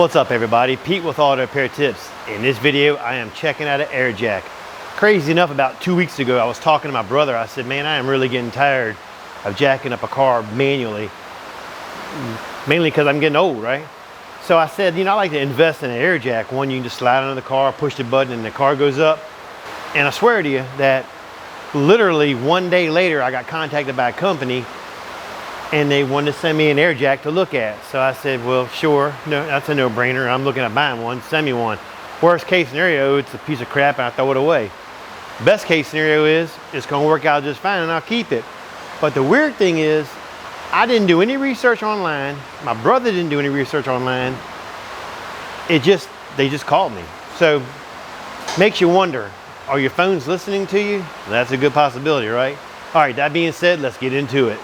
What's up everybody, Pete with Auto Repair Tips. In this video I am checking out an air jack. Crazy enough, about 2 weeks ago I was talking to my brother. I said, man, I am really getting tired of jacking up a car manually. Mainly because I'm getting old, right? So I said, I like to invest in an air jack. One you can just slide under the car, push the button and the car goes up. And I swear to you that literally 1 day later I got contacted by a company and they wanted to send me an air jack to look at. So I said, well, sure, no, that's a no-brainer. I'm looking at buying one, send me one. Worst case scenario, it's a piece of crap and I throw it away. Best case scenario is it's gonna work out just fine and I'll keep it. But the weird thing is, I didn't do any research online. My brother didn't do any research online. They just called me. So makes you wonder, are your phones listening to you? That's a good possibility, right? All right, that being said, let's get into it.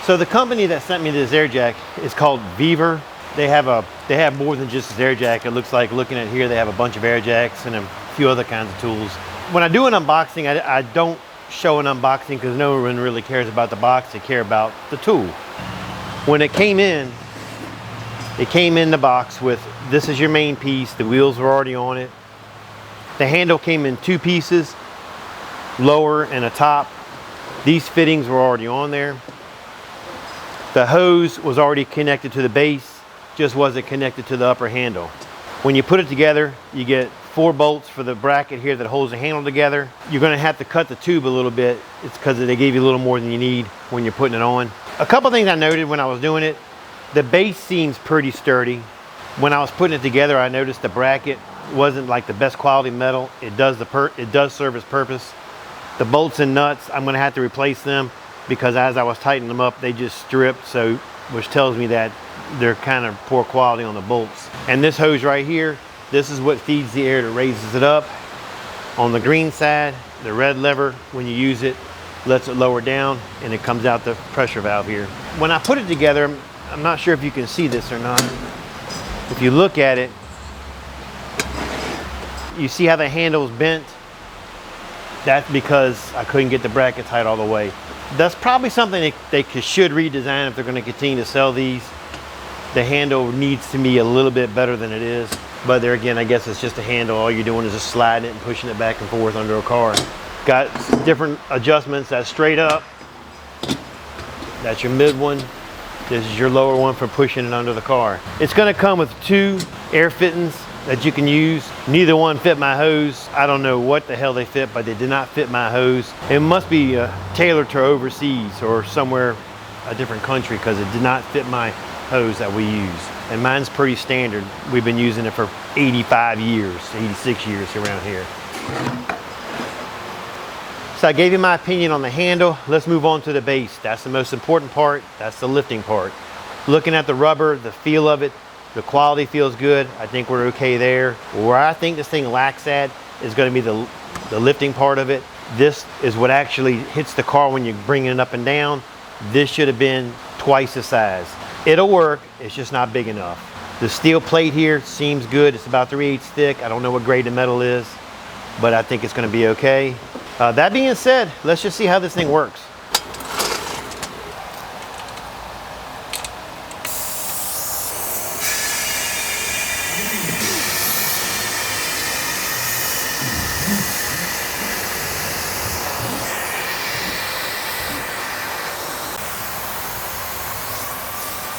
So the company that sent me this air jack is called Vevor. They have more than just this air jack. It looks like, looking at here, they have a bunch of air jacks and a few other kinds of tools. When I do an unboxing, I don't show an unboxing because no one really cares about the box. They care about the tool. When it came in the box with, this is your main piece. The wheels were already on it. The handle came in two pieces, lower and a top. These fittings were already on there. The hose was already connected to the base, just wasn't connected to the upper handle. When you put it together, you get 4 bolts for the bracket here that holds the handle together. You're gonna have to cut the tube a little bit. It's because they gave you a little more than you need when you're putting it on. A couple things I noted when I was doing it, the base seems pretty sturdy. When I was putting it together, I noticed the bracket wasn't like the best quality metal. It does serve its purpose. The bolts and nuts, I'm gonna have to replace them, because as I was tightening them up, they just stripped, so which tells me that they're kind of poor quality on the bolts. And this hose right here, this is what feeds the air that raises it up. On the green side, the red lever, when you use it, lets it lower down and it comes out the pressure valve here. When I put it together, I'm not sure if you can see this or not. If you look at it, you see how the handle's bent? That's because I couldn't get the bracket tight all the way. That's probably something they should redesign if they're going to continue to sell these. The handle needs to be a little bit better than it is. But there again, I guess it's just a handle. All you're doing is just sliding it and pushing it back and forth under a car. Got different adjustments. That's straight up. That's your mid one. This is your lower one for pushing it under the car. It's going to come with 2 air fittings that you can use. Neither one fit my hose. I don't know what the hell they fit, but they did not fit my hose. It must be tailored to overseas or somewhere, a different country, because it did not fit my hose that we use. And mine's pretty standard. We've been using it for 85 years, 86 years around here. So I gave you my opinion on the handle. Let's move on to the base. That's the most important part. That's the lifting part. Looking at the rubber, the feel of it, the quality feels good. I think we're okay there. Where I think this thing lacks at is going to be the lifting part of it. This is what actually hits the car when you're bringing it up and down. This should have been twice the size. It'll work, it's just not big enough. The steel plate here seems good. It's about 3/8 thick. I don't know what grade the metal is, but I think it's going to be okay. That being said, let's just see how this thing works.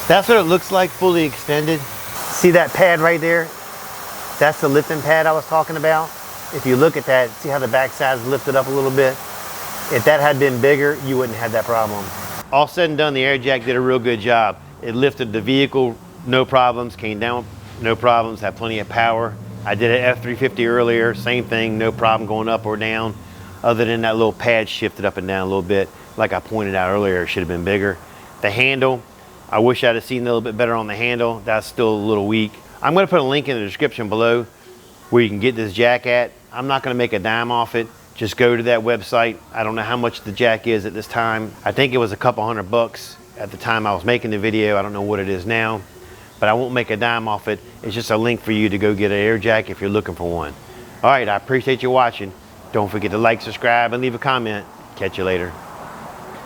That's what it looks like fully extended. See that pad right there? That's the lifting pad I was talking about. If you look at that, see how the back side's lifted up a little bit? If that had been bigger, you wouldn't have that problem. All said and done, the air jack did a real good job. It lifted the vehicle, no problems, came down, no problems, had plenty of power. I did an F350 earlier, same thing, no problem going up or down, other than that little pad shifted up and down a little bit. Like I pointed out earlier, it should have been bigger. The handle, I wish I'd have seen a little bit better on the handle. That's still a little weak. I'm gonna put a link in the description below where you can get this jack at. I'm not gonna make a dime off it. Just go to that website. I don't know how much the jack is at this time. I think it was a couple $100 at the time I was making the video. I don't know what it is now, but I won't make a dime off it. It's just a link for you to go get an air jack if you're looking for one. All right, I appreciate you watching. Don't forget to like, subscribe, and leave a comment. Catch you later.